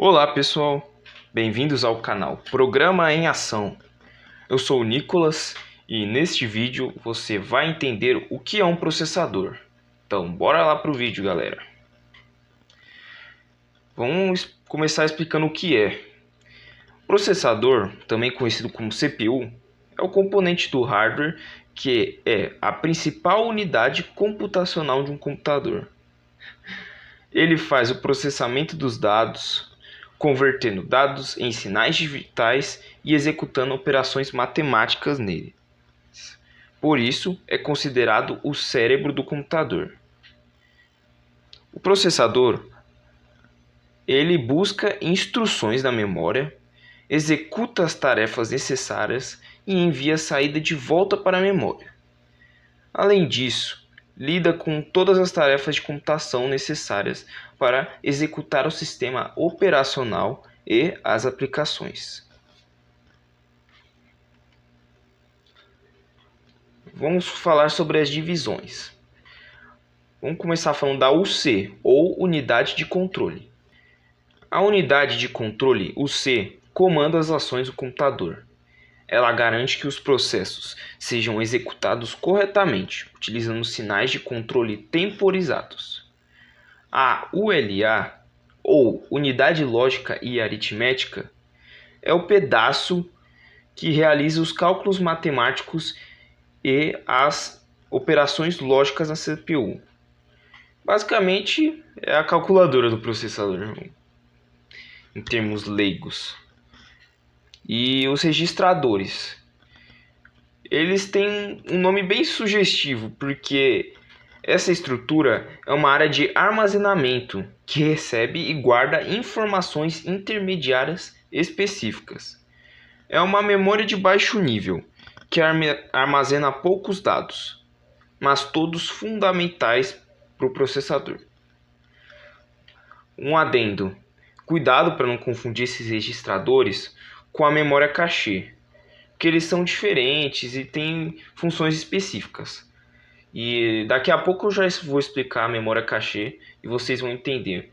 Olá pessoal, bem-vindos ao canal Programa em Ação. Eu sou o Nicolas e neste vídeo você vai entender o que é um processador. Então bora lá pro vídeo, galera. Vamos começar explicando o que é. Processador, também conhecido como CPU, é o componente do hardware que é a principal unidade computacional de um computador. Ele faz o processamento dos dados, convertendo dados em sinais digitais e executando operações matemáticas nele. Por isso, é considerado o cérebro do computador. O processador, ele busca instruções na memória, executa as tarefas necessárias e envia a saída de volta para a memória. Além disso, lida com todas as tarefas de computação necessárias para executar o sistema operacional e as aplicações. Vamos falar sobre as divisões. Vamos começar falando da UC, ou Unidade de Controle. A unidade de controle, UC, comanda as ações do computador. Ela garante que os processos sejam executados corretamente, utilizando sinais de controle temporizados. A ULA, ou Unidade Lógica e Aritmética, é o pedaço que realiza os cálculos matemáticos e as operações lógicas na CPU. Basicamente, é a calculadora do processador, em termos leigos. E os registradores. Eles têm um nome bem sugestivo, porque essa estrutura é uma área de armazenamento que recebe e guarda informações intermediárias específicas. É uma memória de baixo nível que armazena poucos dados, mas todos fundamentais para o processador. Um adendo: cuidado para não confundir esses registradores com a memória cache, porque eles são diferentes e têm funções específicas. E daqui a pouco eu já vou explicar a memória cache e vocês vão entender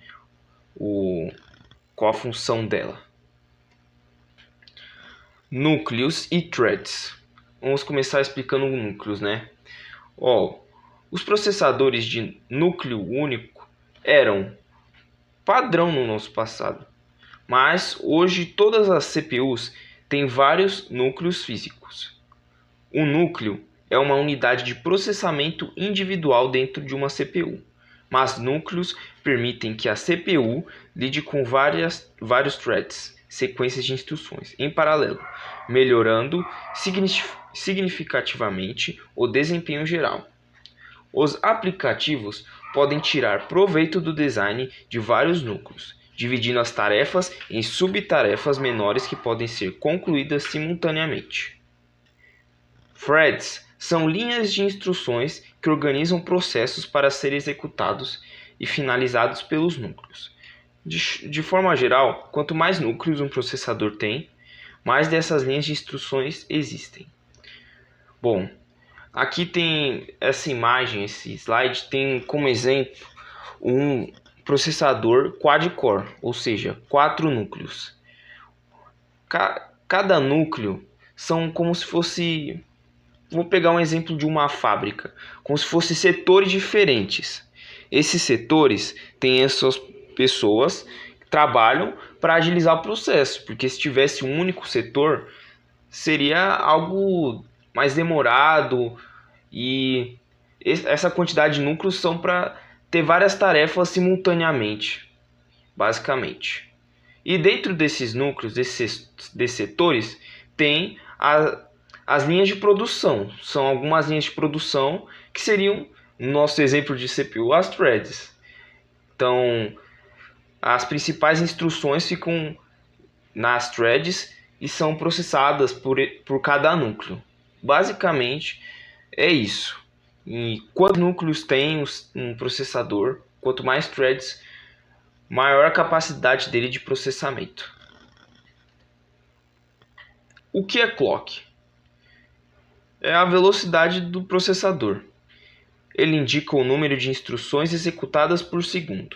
qual a função dela. Núcleos e threads. Vamos começar explicando núcleos, né? Os processadores de núcleo único eram padrão no nosso passado, mas hoje todas as CPUs têm vários núcleos físicos. O núcleo é uma unidade de processamento individual dentro de uma CPU, mas núcleos permitem que a CPU lide com vários threads, sequências de instruções, em paralelo, melhorando significativamente o desempenho geral. Os aplicativos podem tirar proveito do design de vários núcleos, dividindo as tarefas em subtarefas menores que podem ser concluídas simultaneamente. Threads são linhas de instruções que organizam processos para serem executados e finalizados pelos núcleos. De forma geral, quanto mais núcleos um processador tem, mais dessas linhas de instruções existem. Bom, aqui tem essa imagem, esse slide tem como exemplo um processador quad-core, ou seja, 4 núcleos. Cada núcleo são como se fosse, vou pegar um exemplo de uma fábrica, como se fossem setores diferentes. Esses setores têm essas pessoas que trabalham para agilizar o processo, porque se tivesse um único setor, seria algo mais demorado e essa quantidade de núcleos são para ter várias tarefas simultaneamente, basicamente. E dentro desses núcleos, desses setores, tem as linhas de produção. São algumas linhas de produção que seriam, no nosso exemplo de CPU, as threads. Então, as principais instruções ficam nas threads e são processadas por cada núcleo. Basicamente, é isso. E quantos núcleos tem um processador, quanto mais threads, maior a capacidade dele de processamento. O que é clock? É a velocidade do processador. Ele indica o número de instruções executadas por segundo.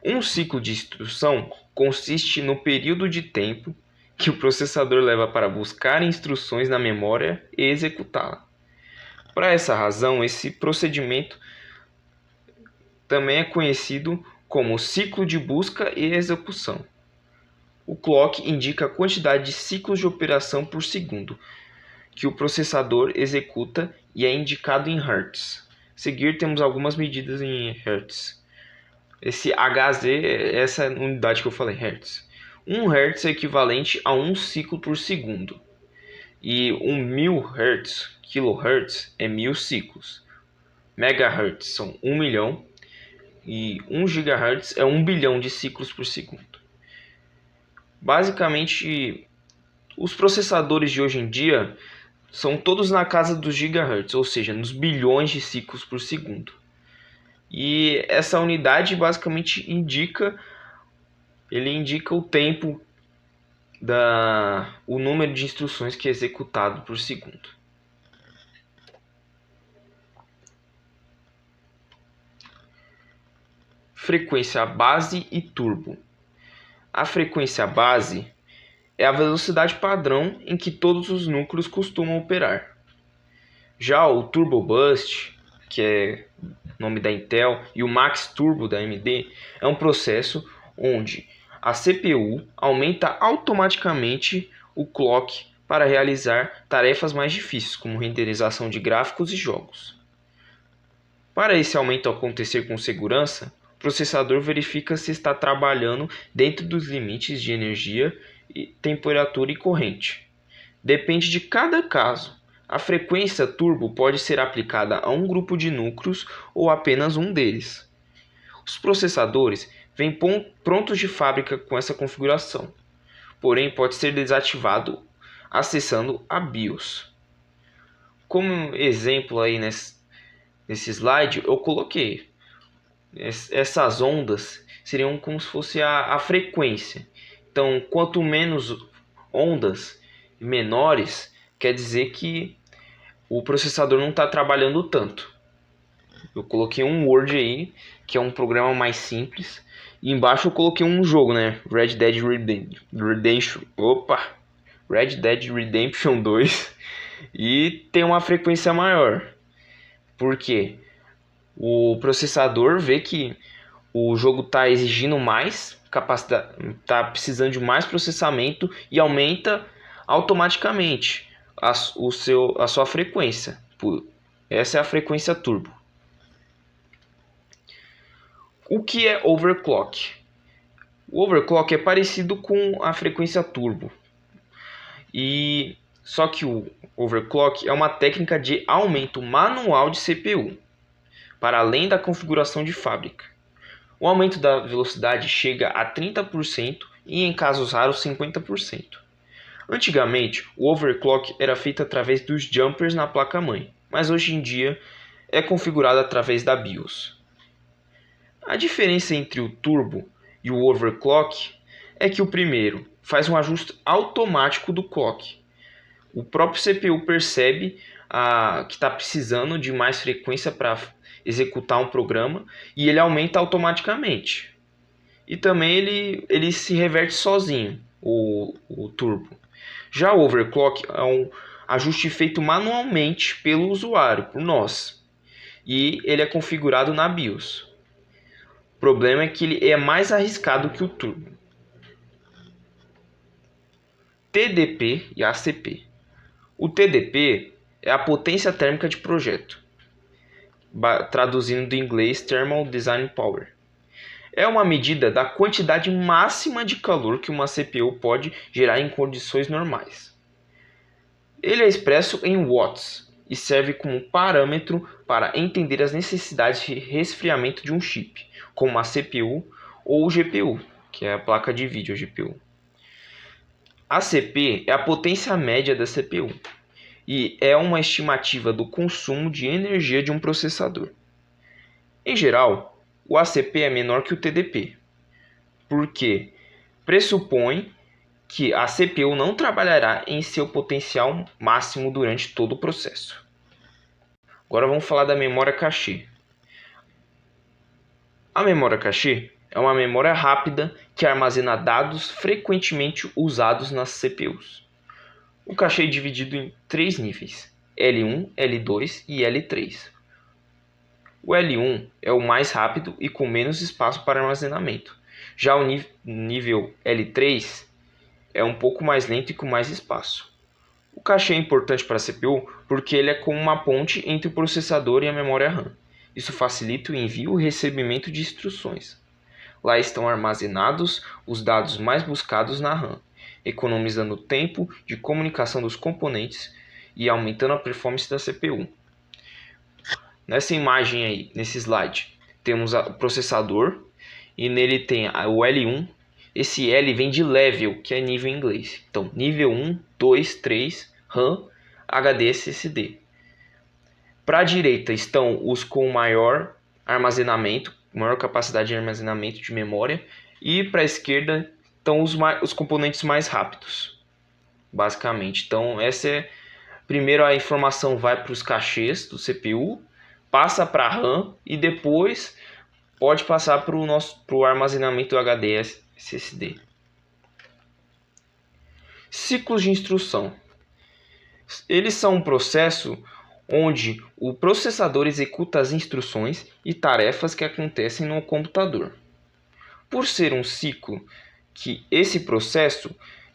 Um ciclo de instrução consiste no período de tempo que o processador leva para buscar instruções na memória e executá-la. Para essa razão, esse procedimento também é conhecido como ciclo de busca e execução. O clock indica a quantidade de ciclos de operação por segundo que o processador executa e é indicado em Hz. A seguir, temos algumas medidas em Hz. Esse Hz é essa unidade que eu falei, Hz. 1 Hz é equivalente a 1 ciclo por segundo. E 1000 Hz, kHz, é 1000 ciclos. Megahertz são 1 milhão. E 1 GHz é 1 bilhão de ciclos por segundo. Basicamente, os processadores de hoje em dia são todos na casa dos gigahertz, ou seja, nos bilhões de ciclos por segundo. E essa unidade basicamente indica o tempo o número de instruções que é executado por segundo. Frequência base e turbo. A frequência base é a velocidade padrão em que todos os núcleos costumam operar. Já o Turbo Boost, que é o nome da Intel, e o Max Turbo da AMD, é um processo onde a CPU aumenta automaticamente o clock para realizar tarefas mais difíceis, como renderização de gráficos e jogos. Para esse aumento acontecer com segurança, o processador verifica se está trabalhando dentro dos limites de energia, temperatura e corrente. Depende de cada caso. A frequência turbo pode ser aplicada a um grupo de núcleos ou apenas um deles. Os processadores vêm prontos de fábrica com essa configuração, porém pode ser desativado acessando a BIOS. Como exemplo aí nesse slide eu coloquei essas ondas seriam como se fosse a frequência. Então, quanto menos ondas menores, quer dizer que o processador não está trabalhando tanto. Eu coloquei um Word aí, que é um programa mais simples. E embaixo eu coloquei um jogo, né? Red Dead Redemption 2. E tem uma frequência maior. Por quê? O processador vê que o jogo está exigindo mais capacidade, está precisando de mais processamento e aumenta automaticamente a sua frequência. Essa é a frequência turbo. O que é overclock? O overclock é parecido com a frequência turbo. Só que o overclock é uma técnica de aumento manual de CPU, para além da configuração de fábrica. O aumento da velocidade chega a 30% e, em casos raros, 50%. Antigamente, o overclock era feito através dos jumpers na placa-mãe, mas hoje em dia é configurado através da BIOS. A diferença entre o turbo e o overclock é que o primeiro faz um ajuste automático do clock. O próprio CPU percebe que está precisando de mais frequência para executar um programa e ele aumenta automaticamente. E também ele se reverte sozinho, o turbo. Já o overclock é um ajuste feito manualmente pelo usuário, por nós. E ele é configurado na BIOS. O problema é que ele é mais arriscado que o turbo. TDP e ACP. O TDP é a potência térmica de projeto, traduzindo do inglês Thermal Design Power. É uma medida da quantidade máxima de calor que uma CPU pode gerar em condições normais. Ele é expresso em watts e serve como parâmetro para entender as necessidades de resfriamento de um chip, como a CPU ou o GPU, que é a placa de vídeo, a GPU. A CP é a potência média da CPU e é uma estimativa do consumo de energia de um processador. Em geral, o ACP é menor que o TDP, porque pressupõe que a CPU não trabalhará em seu potencial máximo durante todo o processo. Agora vamos falar da memória cache. A memória cache é uma memória rápida que armazena dados frequentemente usados nas CPUs. O cache é dividido em 3 níveis: L1, L2 e L3. O L1 é o mais rápido e com menos espaço para armazenamento. Já o nível L3 é um pouco mais lento e com mais espaço. O cache é importante para a CPU porque ele é como uma ponte entre o processador e a memória RAM. Isso facilita o envio e recebimento de instruções. Lá estão armazenados os dados mais buscados na RAM, economizando o tempo de comunicação dos componentes e aumentando a performance da CPU. Nessa imagem aí, nesse slide, temos o processador e nele tem o L1. Esse L vem de level, que é nível em inglês. Então, nível 1, 2, 3, RAM, HD, SSD. Para a direita estão os com maior armazenamento, maior capacidade de armazenamento de memória. E para a esquerda estão os componentes mais rápidos, basicamente. Então, primeiro a informação vai para os cachês do CPU, passa para a RAM e depois pode passar para o armazenamento HD SSD. Ciclos de instrução. Eles são um processo onde o processador executa as instruções e tarefas que acontecem no computador. Por ser um ciclo, que esse processo,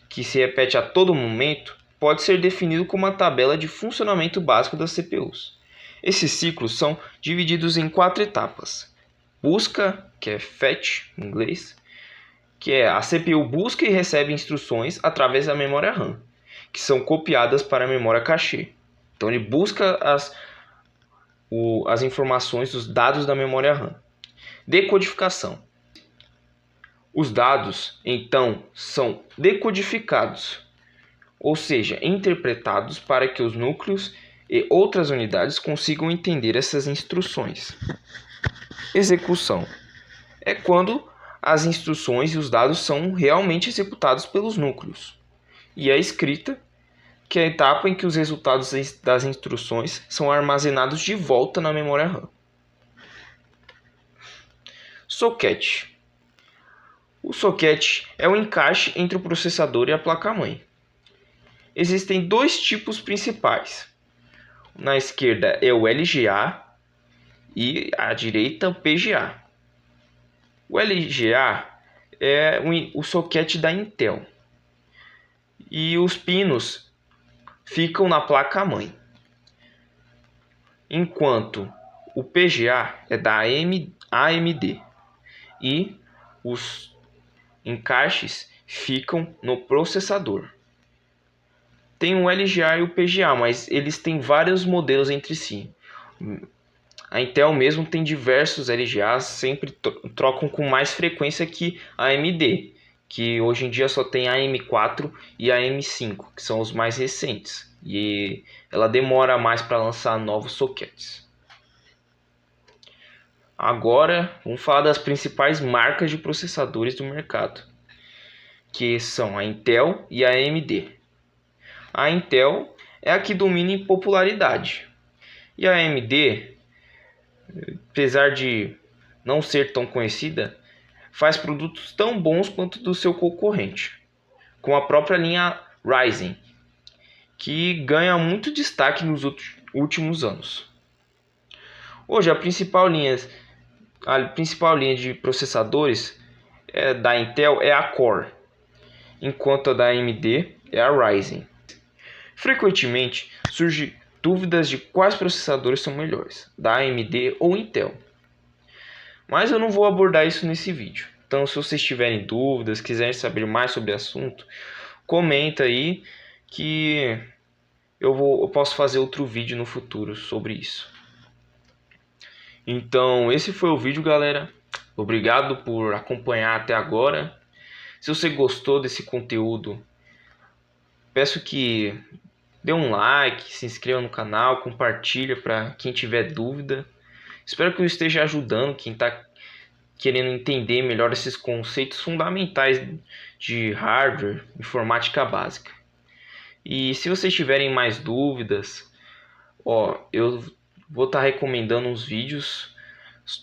que se repete a todo momento, pode ser definido como uma tabela de funcionamento básico das CPUs. Esses ciclos são divididos em 4 etapas. Busca, que é fetch em inglês, que é a CPU busca e recebe instruções através da memória RAM, que são copiadas para a memória cache. Então ele busca as informações, os dados da memória RAM. Decodificação. Os dados, então, são decodificados, ou seja, interpretados para que os núcleos e outras unidades consigam entender essas instruções. Execução. É quando as instruções e os dados são realmente executados pelos núcleos. E a escrita, que é a etapa em que os resultados das instruções são armazenados de volta na memória RAM. Socket. O socket é o encaixe entre o processador e a placa-mãe. Existem 2 tipos principais. Na esquerda é o LGA e à direita o PGA. O LGA é o socket da Intel e os pinos ficam na placa-mãe, enquanto o PGA é da AMD e os encaixes ficam no processador. Tem o LGA e o PGA, mas eles têm vários modelos entre si. A Intel mesmo tem diversos LGAs, sempre trocam com mais frequência que a AMD, que hoje em dia só tem a M4 e a M5, que são os mais recentes. E ela demora mais para lançar novos sockets. Agora, vamos falar das principais marcas de processadores do mercado, que são a Intel e a AMD. A Intel é a que domina em popularidade. E a AMD, apesar de não ser tão conhecida, faz produtos tão bons quanto do seu concorrente, com a própria linha Ryzen, que ganha muito destaque nos últimos anos. Hoje, a principal linha de processadores da Intel é a Core, enquanto a da AMD é a Ryzen. Frequentemente surgem dúvidas de quais processadores são melhores, da AMD ou Intel. Mas eu não vou abordar isso nesse vídeo. Então, se vocês tiverem dúvidas, quiserem saber mais sobre o assunto, comenta aí que eu posso fazer outro vídeo no futuro sobre isso. Então, esse foi o vídeo, galera. Obrigado por acompanhar até agora. Se você gostou desse conteúdo, peço que dê um like, se inscreva no canal, compartilha para quem tiver dúvida. Espero que eu esteja ajudando quem está querendo entender melhor esses conceitos fundamentais de hardware, informática básica. E se vocês tiverem mais dúvidas, eu vou estar recomendando uns vídeos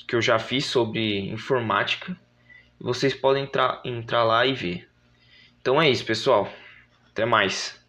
que eu já fiz sobre informática Vocês podem entrar lá e ver. Então é isso, pessoal. Até mais.